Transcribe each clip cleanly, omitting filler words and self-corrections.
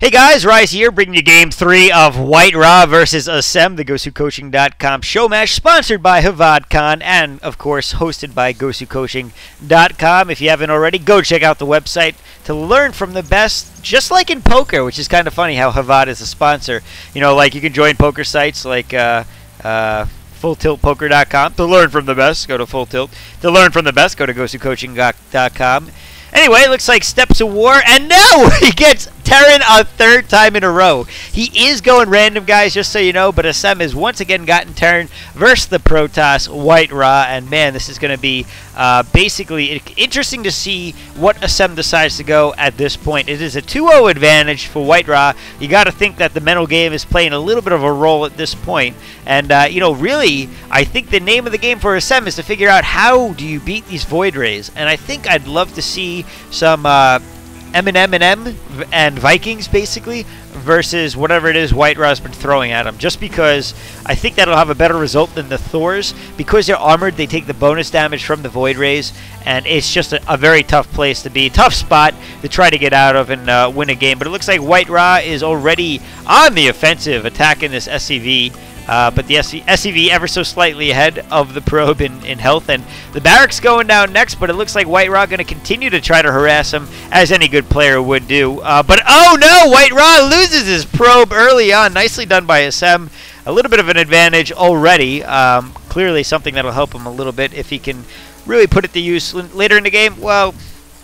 Hey guys, Rise here, bringing you Game 3 of White Ra versus Assem, the GoSuCoaching.com show match, sponsored by HavadCon, and, of course, hosted by GoSuCoaching.com. If you haven't already, go check out the website to learn from the best, just like in poker, which is kind of funny how Havad is a sponsor. You know, like you can join poker sites like FullTiltPoker.com. To learn from the best, go to Full Tilt. To learn from the best, go to GoSuCoaching.com. Anyway, it looks like Steps of War, and no! He gets Terran a third time in a row. He is going random, guys, just so you know, but Assem has once again gotten Terran versus the Protoss White Ra, and man, this is going to be basically interesting to see what Assem decides to go at this point. It is a 2-0 advantage for White Ra. You got to think that the mental game is playing a little bit of a role at this point, and, you know, really, I think the name of the game for Assem is to figure out how do you beat these Void Rays, and I think I'd love to see some M&M and Vikings, basically, versus whatever it is White Ra's been throwing at him. Just because I think that'll have a better result than the Thors. Because they're armored, they take the bonus damage from the Void Rays, and it's just a very tough place to be. Tough spot to try to get out of and win a game. But it looks like White Ra is already on the offensive, attacking this SCV. But the SCV ever so slightly ahead of the probe in health, and the barracks going down next, but it looks like White Ra going to continue to try to harass him, as any good player would do. But oh no, White Ra loses his probe early on. Nicely done by Assem. A little bit of an advantage already. Clearly something that'll help him a little bit if he can really put it to use later in the game. Well,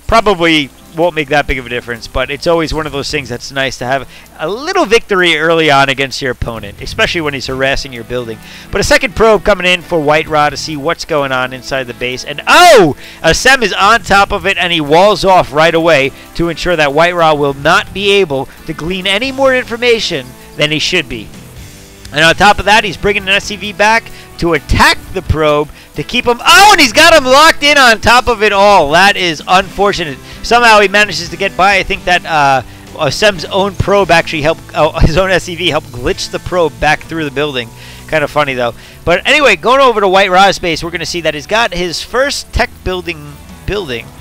probably won't make that big of a difference, but it's always one of those things that's nice to have a little victory early on against your opponent, especially when he's harassing your building. But a second probe coming in for White Ra to see what's going on inside the base, and oh! Assem is on top of it, and he walls off right away to ensure that White Ra will not be able to glean any more information than he should be. And on top of that, he's bringing an SCV back to attack the probe to keep him. Oh, and he's got him locked in on top of it all. That is unfortunate. Somehow he manages to get by. I think that Assem's own probe actually helped, his own SCV helped glitch the probe back through the building. Kind of funny, though. But anyway, going over to White Ra's base, we're going to see that he's got his first tech building.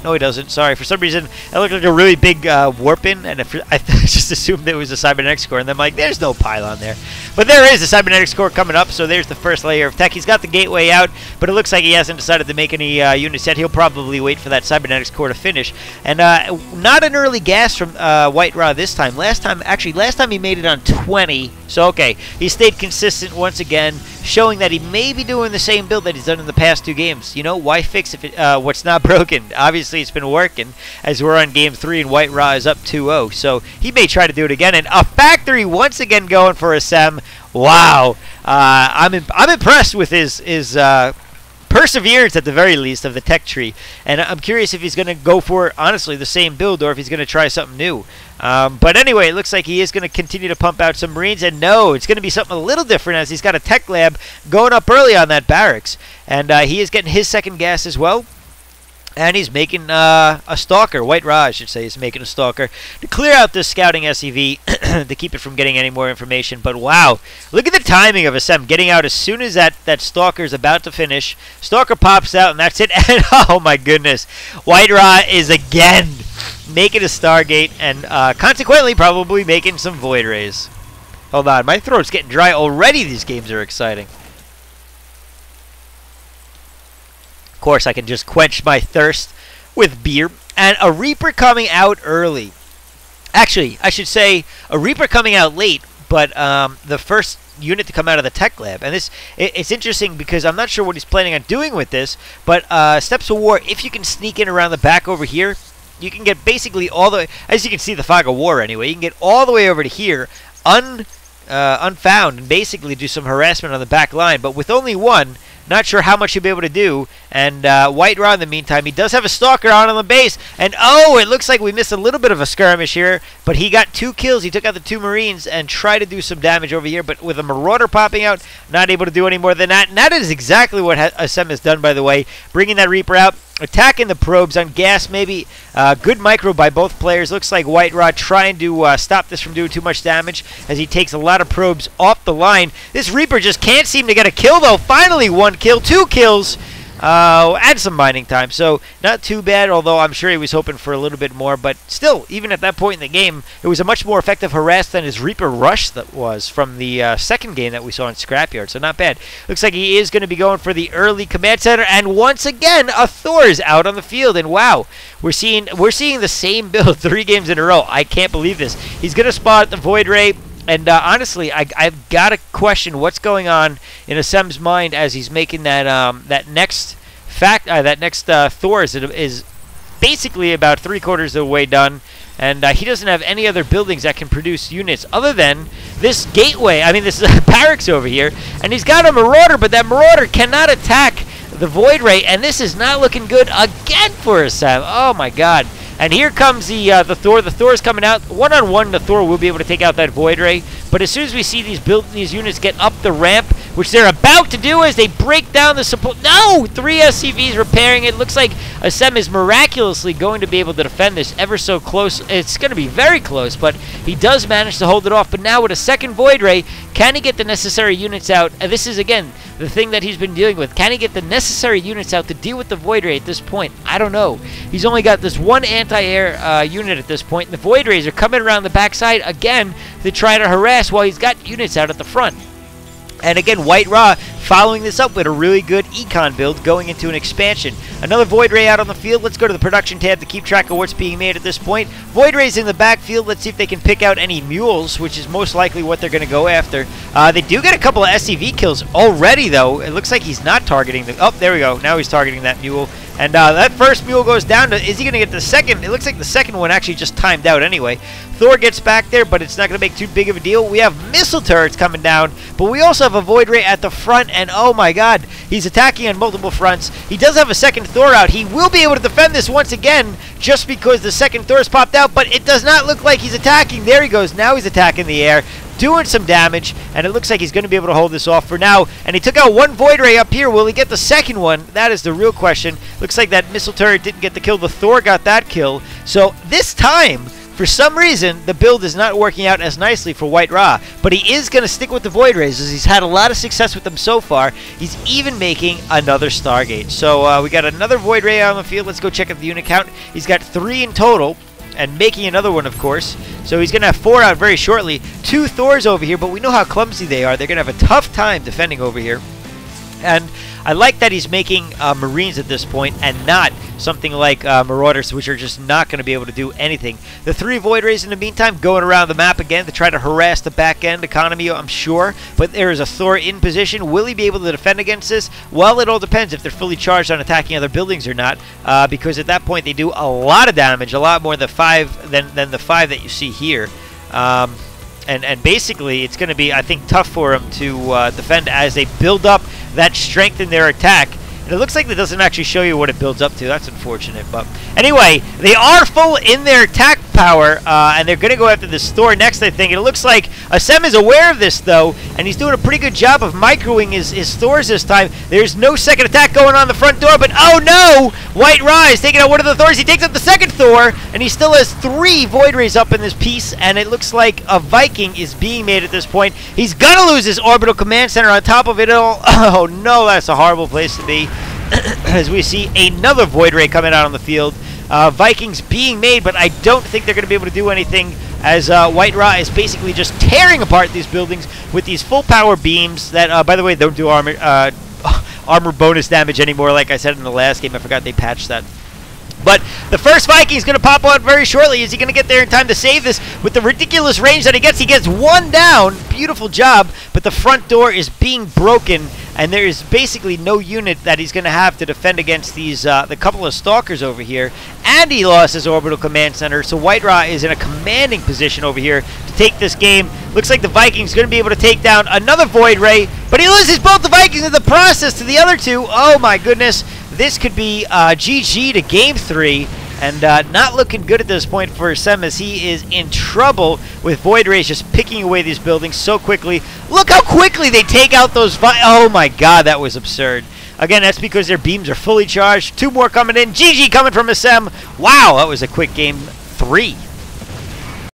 No, he doesn't. Sorry. For some reason, it looked like a really big warp-in, and I just assumed it was a cybernetics core, and then I'm like, there's no pylon there. But there is a cybernetics core coming up, so there's the first layer of tech. He's got the gateway out, but it looks like he hasn't decided to make any units yet. He'll probably wait for that cybernetics core to finish. And not an early gas from White Ra this time. Last time he made it on 20. So, okay, he stayed consistent once again, showing that he may be doing the same build that he's done in the past 2 games. You know, why fix if what's not broken? Obviously, it's been working as we're on Game 3 and White Ra is up 2-0. So he may try to do it again. And a factory once again going for Assem. Wow. I'm impressed with his perseverance, at the very least, of the tech tree. And I'm curious if he's going to go for, honestly, the same build or if he's going to try something new. But anyway, it looks like he is going to continue to pump out some Marines. And no, it's going to be something a little different as he's got a tech lab going up early on that barracks. And he is getting his second gas as well. And he's making a Stalker. White Ra, I should say, is making a Stalker to clear out this scouting SCV to keep it from getting any more information. But wow, look at the timing of Assem getting out as soon as that Stalker is about to finish. Stalker pops out, and that's it. And oh my goodness, White Ra is again making a Stargate and consequently probably making some Void Rays. Hold on, my throat's getting dry already. These games are exciting. Of course, I can just quench my thirst with beer. And a Reaper coming out early. Actually, I should say a Reaper coming out late, but the first unit to come out of the tech lab. And it's interesting because I'm not sure what he's planning on doing with this, but Steps of War, if you can sneak in around the back over here, you can get basically all the way, as you can see the Fog of War anyway, you can get all the way over to here, unfound, and basically do some harassment on the back line. But with only one, not sure how much he'll be able to do. And White Ra, in the meantime, he does have a Stalker out on the base. And oh, it looks like we missed a little bit of a skirmish here. But he got 2 kills. He took out the 2 Marines and tried to do some damage over here. But with a Marauder popping out, not able to do any more than that. And that is exactly what Assem has done, by the way. Bringing that Reaper out, attacking the probes on gas, maybe. Good micro by both players. Looks like White Ra trying to stop this from doing too much damage as he takes a lot of probes off the line. This Reaper just can't seem to get a kill, though. Finally, 1 kill, 2 kills. and some mining time. So not too bad, although I'm sure he was hoping for a little bit more. But still, even at that point in the game, it was a much more effective harass than his Reaper Rush that was from the second game that we saw in Scrapyard. So not bad. Looks like he is going to be going for the early command center. And once again, a Thor is out on the field. And wow, we're seeing the same build 3 games in a row. I can't believe this. He's going to spot the Void Ray. And honestly, I've got to question what's going on in Assem's mind as he's making that next Thor is basically about 3/4 of the way done, and he doesn't have any other buildings that can produce units other than this gateway. I mean, this barracks over here, and he's got a Marauder, but that Marauder cannot attack the Void Ray, and this is not looking good again for Assem. Oh my God. And here comes the Thor. The Thor is coming out. One-on-one, the Thor will be able to take out that Void Ray. But as soon as we see these units get up the ramp, which they're about to do as they break down the support. No! 3 SCVs repairing it. Looks like Assem is miraculously going to be able to defend this ever so close. It's going to be very close, but he does manage to hold it off. But now with a second Void Ray, can he get the necessary units out? This is, again, the thing that he's been dealing with. Can he get the necessary units out to deal with the Void Ray at this point? I don't know. He's only got this one anti-air unit at this point, and the Void Rays are coming around the backside again to try to harass while he's got units out at the front. And again, White Ra following this up with a really good econ build going into an expansion. Another Void Ray out on the field. Let's go to the production tab to keep track of what's being made at this point. Void Rays in the backfield. Let's see if they can pick out any mules, which is most likely what they're going to go after. They do get a couple of SCV kills already, though. It looks like he's not targeting the... Oh, there we go. Now he's targeting that mule. And that first mule goes down. Is he going to get the second? It looks like the second one actually just timed out anyway. Thor gets back there, but it's not going to make too big of a deal. We have missile turrets coming down, but we also have a Void Ray at the front, and oh my God, he's attacking on multiple fronts. He does have a second Thor out. He will be able to defend this once again, just because the second Thor's popped out, but it does not look like he's attacking. There he goes. Now he's attacking the air, doing some damage, and it looks like he's going to be able to hold this off for now. And he took out one Void Ray up here. Will he get the second one? That is the real question. Looks like that missile turret didn't get the kill. The Thor got that kill. So this time, for some reason, the build is not working out as nicely for White Ra, but he is going to stick with the Void Rays as he's had a lot of success with them so far. He's even making another Stargate. So we got another Void Ray on the field. Let's go check out the unit count. He's got 3 in total, and making another one, of course. So he's going to have 4 out very shortly. 2 Thors over here, but we know how clumsy they are. They're going to have a tough time defending over here. And I like that he's making Marines at this point and not something like Marauders, which are just not going to be able to do anything. The 3 Void Rays in the meantime going around the map again to try to harass the back end economy, I'm sure. But there is a Thor in position. Will he be able to defend against this? Well, it all depends if they're fully charged on attacking other buildings or not, because at that point they do a lot of damage, a lot more than the 5 that you see here. And basically, it's going to be, I think, tough for them to defend as they build up that strength in their attack. And it looks like it doesn't actually show you what it builds up to. That's unfortunate. But anyway, they are full in their attack power, and they're going to go after this Thor next, I think. And it looks like Assem is aware of this, though, and he's doing a pretty good job of microing his Thors this time. There's no second attack going on the front door, but oh no! White Ra is taking out one of the Thors. He takes out the second Thor, and he still has 3 Void Rays up in this piece, and it looks like a Viking is being made at this point. He's going to lose his orbital command center on top of it all. Oh no, that's a horrible place to be. As we see another Void Ray coming out on the field. Vikings being made, but I don't think they're going to be able to do anything as White Ra is basically just tearing apart these buildings with these full power beams that, by the way, don't do armor bonus damage anymore like I said in the last game. I forgot they patched that. But the first Viking is going to pop out very shortly. Is he going to get there in time to save this with the ridiculous range that he gets? He gets 1 down. Beautiful job. But the front door is being broken, and there is basically no unit that he's going to have to defend against these the couple of Stalkers over here. And he lost his orbital command center, so White Ra is in a commanding position over here to take this game. Looks like the Vikings going to be able to take down another Void Ray, but he loses both the Vikings in the process to the other 2. Oh my goodness. This could be GG to Game 3, and not looking good at this point for Assem as he is in trouble with Void Rays just picking away these buildings so quickly. Look how quickly they take out those oh my God, that was absurd. Again, that's because their beams are fully charged. 2 more coming in. GG coming from Assem. Wow, that was a quick Game 3.